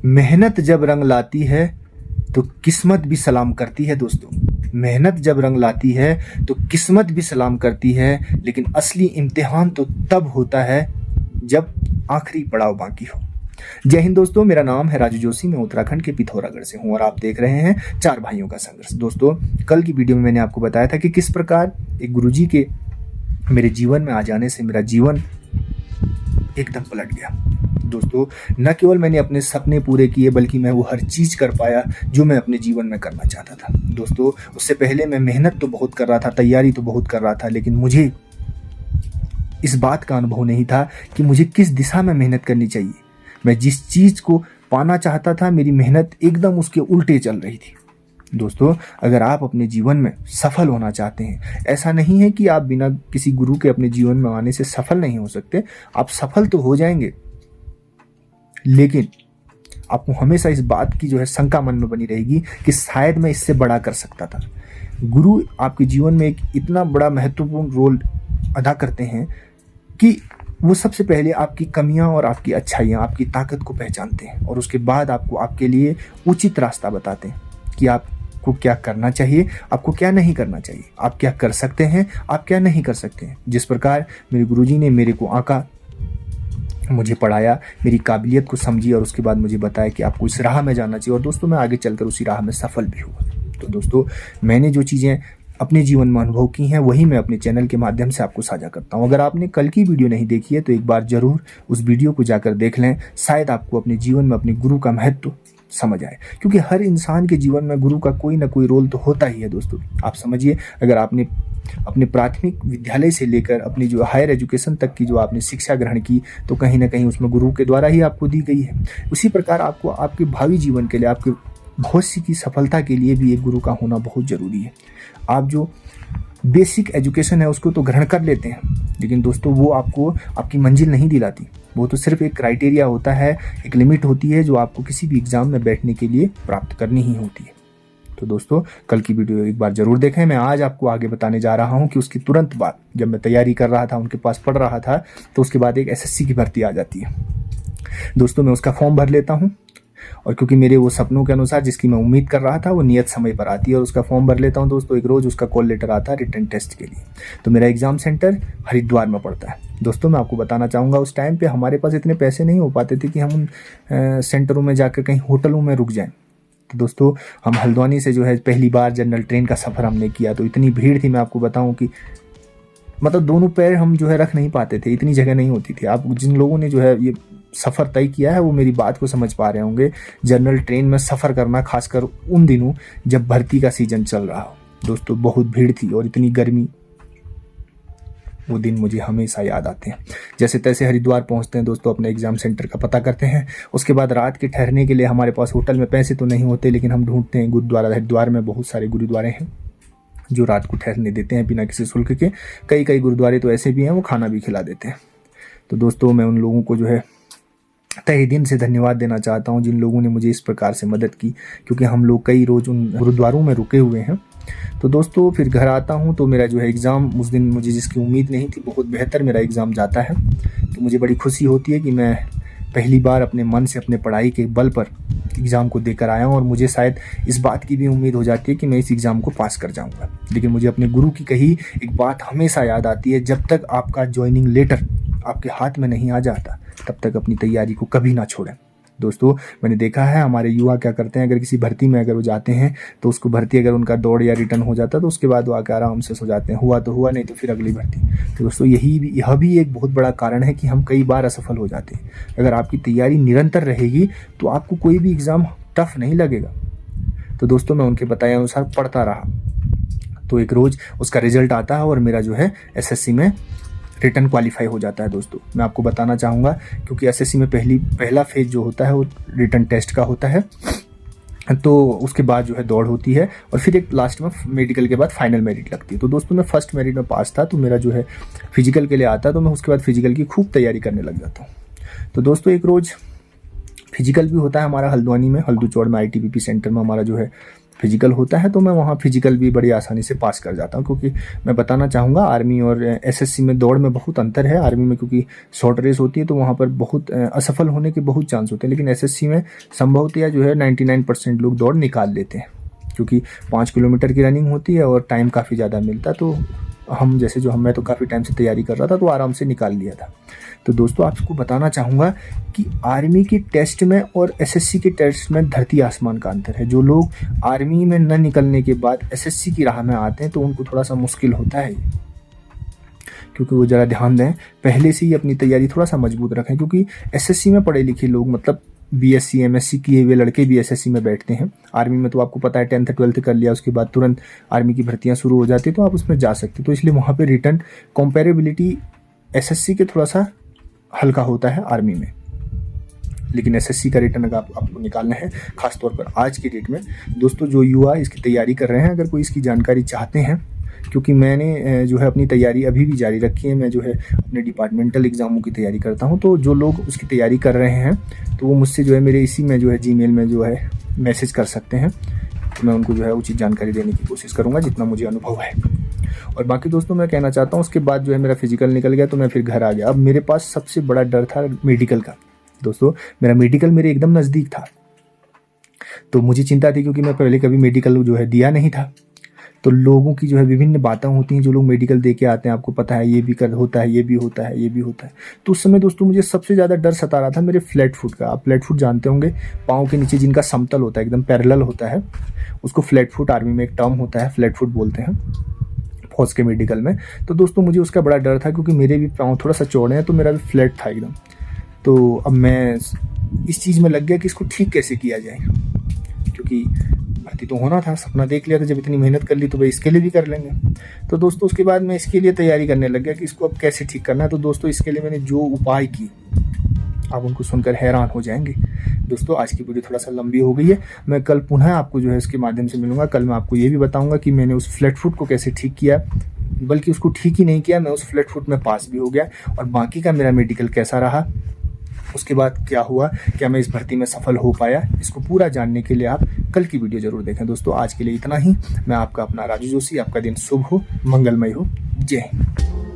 मेहनत जब रंग लाती है तो किस्मत भी सलाम करती है दोस्तों। मेहनत जब रंग लाती है तो किस्मत भी सलाम करती है, लेकिन असली इम्तिहान तो तब होता है जब आखिरी पड़ाव बाकी हो। जय हिंद दोस्तों, मेरा नाम है राजू जोशी, मैं उत्तराखंड के पिथौरागढ़ से हूं और आप देख रहे हैं चार भाइयों का संघर्ष। दोस्तों, कल की वीडियो में मैंने आपको बताया था कि किस प्रकार एक गुरुजी के मेरे जीवन में आ जाने से मेरा जीवन एकदम पलट गया। दोस्तों, न केवल मैंने अपने सपने पूरे किए बल्कि मैं वो हर चीज़ कर पाया जो मैं अपने जीवन में करना चाहता था। दोस्तों, उससे पहले मैं मेहनत तो बहुत कर रहा था, तैयारी तो बहुत कर रहा था, लेकिन मुझे इस बात का अनुभव नहीं था कि मुझे किस दिशा में मेहनत करनी चाहिए। मैं जिस चीज़ को पाना चाहता था, मेरी मेहनत एकदम उसके उल्टे चल रही थी। दोस्तों, अगर आप अपने जीवन में सफल होना चाहते हैं, ऐसा नहीं है कि आप बिना किसी गुरु के अपने जीवन में आने से सफल नहीं हो सकते। आप सफल तो हो जाएंगे, लेकिन आपको हमेशा इस बात की शंका मन में बनी रहेगी कि शायद मैं इससे बड़ा कर सकता था। गुरु आपके जीवन में एक इतना बड़ा महत्वपूर्ण रोल अदा करते हैं कि वो सबसे पहले आपकी कमियां और आपकी अच्छाइयां, आपकी ताकत को पहचानते हैं और उसके बाद आपको आपके लिए उचित रास्ता बताते हैं कि आपको क्या करना चाहिए, आपको क्या नहीं करना चाहिए, आप क्या कर सकते हैं, आप क्या नहीं कर सकते हैं। जिस प्रकार मेरे गुरुजी ने मेरे को आंका, मुझे पढ़ाया, मेरी काबिलियत को समझी और उसके बाद मुझे बताया कि आपको इस राह में जाना चाहिए, और दोस्तों मैं आगे चलकर उसी राह में सफल भी हुआ। तो दोस्तों, मैंने जो चीज़ें अपने जीवन में अनुभव की हैं वही मैं अपने चैनल के माध्यम से आपको साझा करता हूं। अगर आपने कल की वीडियो नहीं देखी है तो एक बार जरूर उस वीडियो को जाकर देख लें, शायद आपको अपने जीवन में अपने गुरु का महत्व समझ आए, क्योंकि हर इंसान के जीवन में गुरु का कोई ना कोई रोल तो होता ही है। दोस्तों, आप समझिए, अगर आपने अपने प्राथमिक विद्यालय से लेकर अपनी जो हायर एजुकेशन तक की जो आपने शिक्षा ग्रहण की, तो कहीं ना कहीं उसमें गुरु के द्वारा ही आपको दी गई है। उसी प्रकार आपको आपके भावी जीवन के लिए, आपके भविष्य की सफलता के लिए भी एक गुरु का होना बहुत ज़रूरी है। आप जो बेसिक एजुकेशन है उसको तो ग्रहण कर लेते हैं, लेकिन दोस्तों वो आपको आपकी मंजिल नहीं दिलाती। वो तो सिर्फ एक क्राइटेरिया होता है, एक लिमिट होती है जो आपको किसी भी एग्ज़ाम में बैठने के लिए प्राप्त करनी ही होती है। तो दोस्तों, कल की वीडियो एक बार ज़रूर देखें। मैं आज आपको आगे बताने जा रहा हूं कि उसकी तुरंत बाद, जब मैं तैयारी कर रहा था, उनके पास पढ़ रहा था, तो उसके बाद एक एसएससी की भर्ती आ जाती है। दोस्तों, मैं उसका फॉर्म भर लेता हूं और क्योंकि मेरे वो सपनों के अनुसार जिसकी मैं उम्मीद कर रहा था वो नियत समय पर आती है और उसका फॉर्म भर लेता हूं। दोस्तों, एक रोज़ उसका कॉल लेटर आता है रिटन टेस्ट के लिए। तो मेरा एग्ज़ाम सेंटर हरिद्वार में पड़ता है। दोस्तों, मैं आपको बताना चाहूँगा, उस टाइम पे हमारे पास इतने पैसे नहीं हो पाते थे कि हम उन सेंटरों में जाकर कहीं होटलों में रुक जाएँ। तो दोस्तों, हम हल्द्वानी से पहली बार जनरल ट्रेन का सफ़र हमने किया, तो इतनी भीड़ थी, मैं आपको बताऊं कि मतलब दोनों पैर हम रख नहीं पाते थे, इतनी जगह नहीं होती थी। आप जिन लोगों ने ये सफ़र तय किया है वो मेरी बात को समझ पा रहे होंगे। जनरल ट्रेन में सफ़र करना, खासकर उन दिनों जब भर्ती का सीजन चल रहा हो। दोस्तों, बहुत भीड़ थी और इतनी गर्मी, वो दिन मुझे हमेशा याद आते हैं। जैसे तैसे हरिद्वार पहुंचते हैं दोस्तों, अपने एग्ज़ाम सेंटर का पता करते हैं। उसके बाद रात के ठहरने के लिए हमारे पास होटल में पैसे तो नहीं होते, लेकिन हम ढूंढते हैं गुरुद्वारा। हरिद्वार में बहुत सारे गुरुद्वारे हैं जो रात को ठहरने देते हैं बिना किसी शुल्क के। कई गुरुद्वारे तो ऐसे भी हैं वो खाना भी खिला देते हैं। तो दोस्तों, मैं उन लोगों को तहे दिल से धन्यवाद देना चाहता हूं जिन लोगों ने मुझे इस प्रकार से मदद की, क्योंकि हम लोग कई रोज़ उन गुरुद्वारों में रुके हुए हैं। तो दोस्तों, फिर घर आता हूं तो मेरा एग्ज़ाम उस दिन मुझे जिसकी उम्मीद नहीं थी, बहुत बेहतर मेरा एग्ज़ाम जाता है। तो मुझे बड़ी खुशी होती है कि मैं पहली बार अपने मन से, अपने पढ़ाई के बल पर एग्ज़ाम को देकर आया हूँ और मुझे शायद इस बात की भी उम्मीद हो जाती है कि मैं इस एग्ज़ाम को पास कर जाऊँगा। लेकिन मुझे अपने गुरु की कही एक बात हमेशा याद आती है, जब तक आपका ज्वाइनिंग लेटर आपके हाथ में नहीं आ जाता तब तक अपनी तैयारी को कभी ना छोड़ें। दोस्तों, मैंने देखा है हमारे युवा क्या करते हैं, अगर किसी भर्ती में अगर वो जाते हैं तो उसको भर्ती अगर उनका दौड़ या रिटर्न हो जाता तो उसके बाद वो आकर आराम से सो जाते हैं, हुआ तो हुआ, नहीं तो फिर अगली भर्ती। तो दोस्तों, यह भी एक बहुत बड़ा कारण है कि हम कई बार असफल हो जाते हैं। अगर आपकी तैयारी निरंतर रहेगी तो आपको कोई भी एग्ज़ाम टफ नहीं लगेगा। तो दोस्तों, मैं उनके बताए अनुसार पढ़ता रहा, तो एक रोज़ उसका रिजल्ट आता है और मेरा एसएससी में रिटर्न क्वालिफाई हो जाता है। दोस्तों, मैं आपको बताना चाहूँगा, क्योंकि एसएससी में पहला फेज जो होता है वो रिटर्न टेस्ट का होता है, तो उसके बाद दौड़ होती है और फिर एक लास्ट में मेडिकल के बाद फाइनल मेरिट लगती है। तो दोस्तों, मैं फर्स्ट मेरिट में पास था, तो मेरा फिजिकल के लिए आता, तो मैं उसके बाद फिजिकल की खूब तैयारी करने लग जाता हूँ। तो दोस्तों, एक रोज़ फिजिकल भी होता है हमारा हल्द्वानी में, हल्दूचौड़ में ITBP सेंटर में हमारा जो है फिजिकल होता है, तो मैं वहाँ फिजिकल भी बड़ी आसानी से पास कर जाता हूँ। क्योंकि मैं बताना चाहूँगा आर्मी और SSC में दौड़ में बहुत अंतर है। आर्मी में क्योंकि शॉर्ट रेस होती है तो वहाँ पर बहुत असफल होने के बहुत चांस होते हैं, लेकिन SSC में संभवतः जो है 99% लोग दौड़ निकाल लेते हैं, क्योंकि 5 किलोमीटर की रनिंग होती है और टाइम काफ़ी ज़्यादा मिलता है। तो मैं तो काफ़ी टाइम से तैयारी कर रहा था तो आराम से निकाल लिया था। तो दोस्तों आपको बताना चाहूँगा कि आर्मी की टेस्ट में और SSC के टेस्ट में धरती आसमान का अंतर है। जो लोग आर्मी में न निकलने के बाद SSC की राह में आते हैं तो उनको थोड़ा सा मुश्किल होता है, क्योंकि वो ज़रा ध्यान दें, पहले से ही अपनी तैयारी थोड़ा सा मजबूत रखें। क्योंकि SSC में पढ़े लिखे लोग, मतलब BSc MSc किए हुए लड़के भी SSC में बैठते हैं। आर्मी में तो आपको पता है 10th 12th कर लिया, उसके बाद तुरंत आर्मी की भर्तियां शुरू हो जाती है, तो आप उसमें जा सकते। तो इसलिए वहाँ पे रिटर्न कंपेरेबिलिटी SSC के थोड़ा सा हल्का होता है आर्मी में, लेकिन SSC का रिटर्न अगर आपको निकालना है, खासतौर पर आज की डेट में दोस्तों जो युवा इसकी तैयारी कर रहे हैं, अगर कोई इसकी जानकारी चाहते हैं, क्योंकि मैंने जो है अपनी तैयारी अभी भी जारी रखी है, मैं जो है अपने डिपार्टमेंटल एग्ज़ामों की तैयारी करता हूं, तो जो लोग उसकी तैयारी कर रहे हैं तो वो मुझसे जो है मेरे इसी में जो है Gmail में जो है मैसेज कर सकते हैं। तो मैं उनको जो है उचित जानकारी देने की कोशिश करूँगा जितना मुझे अनुभव है। और बाकी दोस्तों मैं कहना चाहता हूँ, उसके बाद जो है मेरा फिजिकल निकल गया तो मैं फिर घर आ गया। अब मेरे पास सबसे बड़ा डर था मेडिकल का। दोस्तों मेरा मेडिकल मेरे एकदम नज़दीक था, तो मुझे चिंता थी क्योंकि मैं पहले कभी मेडिकल जो है दिया नहीं था। तो लोगों की जो है विभिन्न बातें होती हैं, जो लोग मेडिकल दे के आते हैं, आपको पता है ये भी होता है, ये भी होता है, ये भी होता है। तो उस समय दोस्तों मुझे सबसे ज़्यादा डर सता रहा था मेरे फ्लैट फुट का। आप फ्लैट फुट जानते होंगे, पाँव के नीचे जिनका समतल होता है, एकदम पैरेलल होता है, उसको फ्लैट फुट, आर्मी में एक टर्म होता है फ्लैट फुट बोलते हैं फौज के मेडिकल में। तो दोस्तों मुझे उसका बड़ा डर था, क्योंकि मेरे भी पाँव थोड़ा सा चौड़े हैं, तो मेरा भी फ्लैट था एकदम। तो अब मैं इस चीज़ में लग गया कि इसको ठीक कैसे किया जाए, क्योंकि भर्ती तो होना था, सपना देख लिया था, जब इतनी मेहनत कर ली तो भाई इसके लिए भी कर लेंगे। तो दोस्तों उसके बाद मैं इसके लिए तैयारी करने लग गया कि इसको अब कैसे ठीक करना है। तो दोस्तों इसके लिए मैंने जो उपाय किए, आप उनको सुनकर हैरान हो जाएंगे। दोस्तों आज की वीडियो थोड़ा सा लंबी हो गई है, मैं कल पुनः आपको जो है इसके माध्यम से मिलूंगा। कल मैं आपको ये भी बताऊंगा कि मैंने उस फ्लैट फुट को कैसे ठीक किया, बल्कि उसको ठीक ही नहीं किया, मैं उस फ्लैट फुट में पास भी हो गया। और बाकी का मेरा मेडिकल कैसा रहा, उसके बाद क्या हुआ, क्या मैं इस भर्ती में सफल हो पाया, इसको पूरा जानने के लिए आप कल की वीडियो जरूर देखें। दोस्तों आज के लिए इतना ही। मैं आपका अपना राजू जोशी, आपका दिन शुभ हो, मंगलमय हो। जय हिंद।